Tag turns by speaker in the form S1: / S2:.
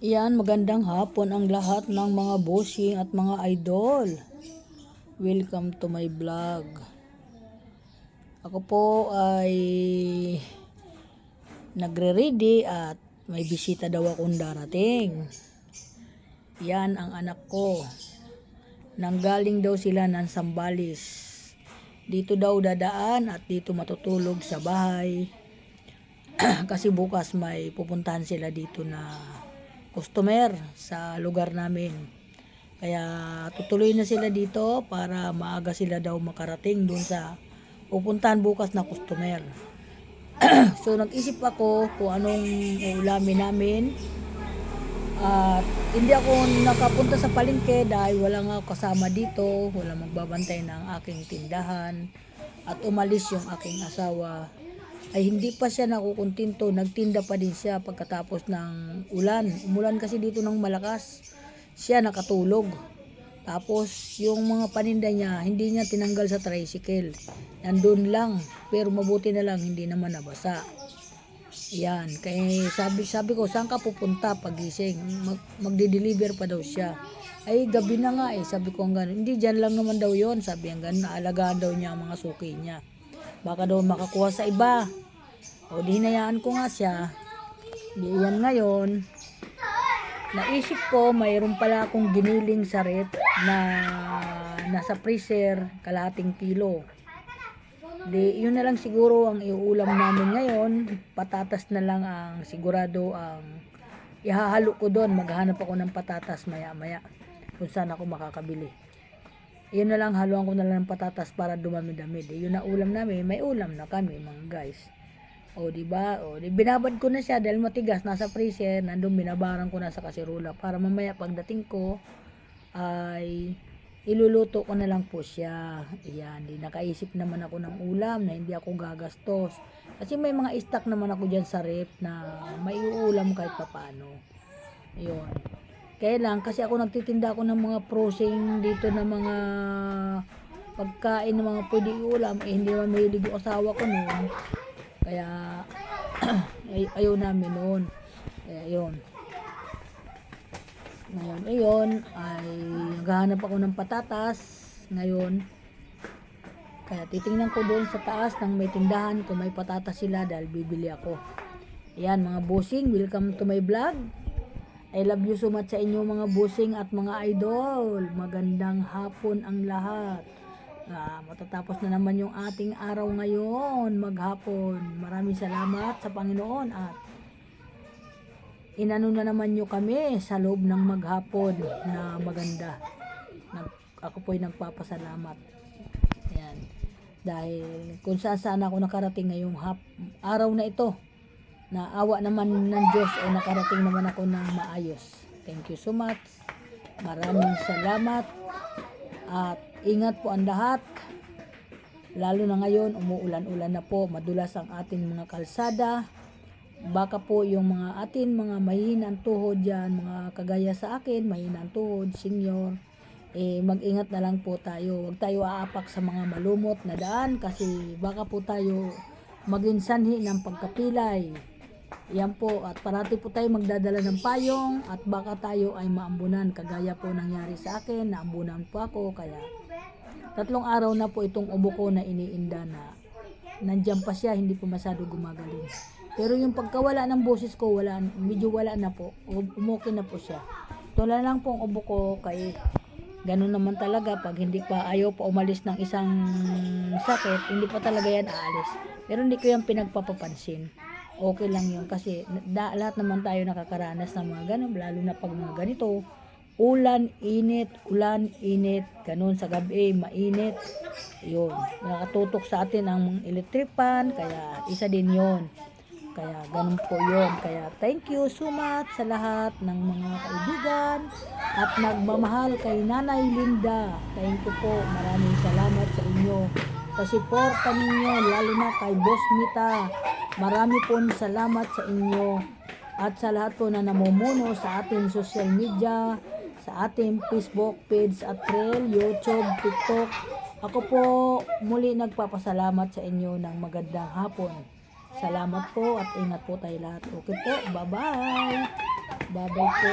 S1: Yan, magandang hapon ang lahat ng mga bossing at mga idol. Welcome to my vlog. Ako po ay nagre-ready at may bisita daw akong darating. Yan ang anak ko. Nanggaling daw sila ng Sambales. Dito daw dadaan at dito matutulog sa bahay. Kasi bukas may pupuntahan sila dito na customer sa lugar namin. Kaya tutuloy na sila dito para maaga sila daw makarating doon sa pupuntahan bukas na customer. So nag-isip ako kung anong ulamin namin. At hindi ako nakapunta sa palengke dahil wala nga ako kasama dito, wala magbabantay ng aking tindahan. At umalis yung aking asawa. Ay hindi pa siya nakukuntinto, nagtinda pa din siya pagkatapos ng ulan. Umulan kasi dito ng malakas. Siya nakatulog. Tapos yung mga paninda niya, hindi niya tinanggal sa tricycle. Nandun lang, pero mabuti na lang hindi naman nabasa. Yan, kaya sabi ko, saan ka pupunta pagising? Magde-deliver pa daw siya. Ay gabi na nga sabi ko gano'n. Hindi, dyan lang naman daw yon, sabi nga gano'n, naalagaan daw niya ang mga suki niya. Baka daw makakuha sa iba. O di hinayaan ko nga siya. Di yan ngayon. Naisip ko mayroon pala akong giniling sa rep na nasa freezer kalahating kilo. Di yun na lang siguro ang iuulam namin ngayon. Patatas na lang ang sigurado ang ihahalo ko doon. Maghahanap ako ng patatas maya maya kung saan ako makakabili. Yun na lang, haluan ko na lang ng patatas para dumami-dami. Yun na ulam namin, may ulam na kami mga guys. O di ba? O di binabad ko na siya dahil matigas, nasa freezer, nandun binabaran ko na sa kaserola para mamaya pagdating ko ay iluluto ko na lang po siya. Ayan, di nakaisip naman ako ng ulam na hindi ako gagastos. Kasi may mga stock naman ako diyan sa rep na may ulam kahit papaano. Ayun. Kaya lang, kasi ako nagtitinda ako ng mga frozen dito na mga pagkain ng mga pwede ulam, hindi naman mahilig yung asawa ko noon. Kaya, ayaw namin noon. Kaya, ayun. Ngayon, ayun, ay naghahanap ako ng patatas. Ngayon, kaya titingnan ko doon sa taas ng may tindahan kung may patatas sila dahil bibili ako. Ayan, mga bossing, welcome to my vlog. I love you so much sa inyo mga bossing at mga idol. Magandang hapon ang lahat. Matatapos na naman yung ating araw ngayon, maghapon. Maraming salamat sa Panginoon at inano na naman nyo kami sa loob ng maghapon na maganda. Ako po'y nagpapasalamat. Ayan. Dahil kung saan ako nakarating ngayong araw na ito, na awa naman ng Diyos ay nakarating naman ako ng maayos. Thank you so much. Maraming salamat at ingat po ang lahat. Lalo na ngayon, umuulan-ulan na po, madulas ang ating mga kalsada. Baka po yung mga mga mahihinang tuhod dyan, mga kagaya sa akin, mahihinang tuhod, senior, mag-ingat na lang po tayo. Huwag tayo aapak sa mga malumot na daan kasi baka po tayo maging sanhi ng pagkapilay. Yan po, at parati po tayo magdadala ng payong at baka tayo ay maambunan. Kagaya po nangyari sa akin, naambunan po ako. Kaya 3 araw na po itong ubo ko na iniinda na nandiyan pa siya, hindi po masyado gumagaling. Pero yung pagkawala ng boses ko, medyo wala na po. Umukay na po siya. Tula lang po ang ubo ko kay ganun naman talaga pag hindi pa ayaw pa umalis ng isang sakit, hindi pa talaga yan aalis. Pero hindi ko yan pinagpapapansin. Okay lang yun kasi lahat naman tayo nakakaranas ng mga ganun, lalo na pag mga ganito, ulan, init, ganun sa gabi, mainit. Yun, nakatutok sa atin ang electric fan, kaya isa din yun. Kaya ganun po yun. Kaya thank you so much sa lahat ng mga kaibigan at nagmamahal kay Nanay Linda. Thank you po. Maraming salamat sa inyo. Sa suporta ninyo, lalo na kay Boss Mita. Marami po salamat sa inyo. At sa lahat po na namumuno sa ating social media, sa ating Facebook page at Trail, YouTube, TikTok. Ako po muli nagpapasalamat sa inyo ng magandang hapon. Salamat po at ingat po tayo lahat. Okay po, bye-bye. Bye-bye po.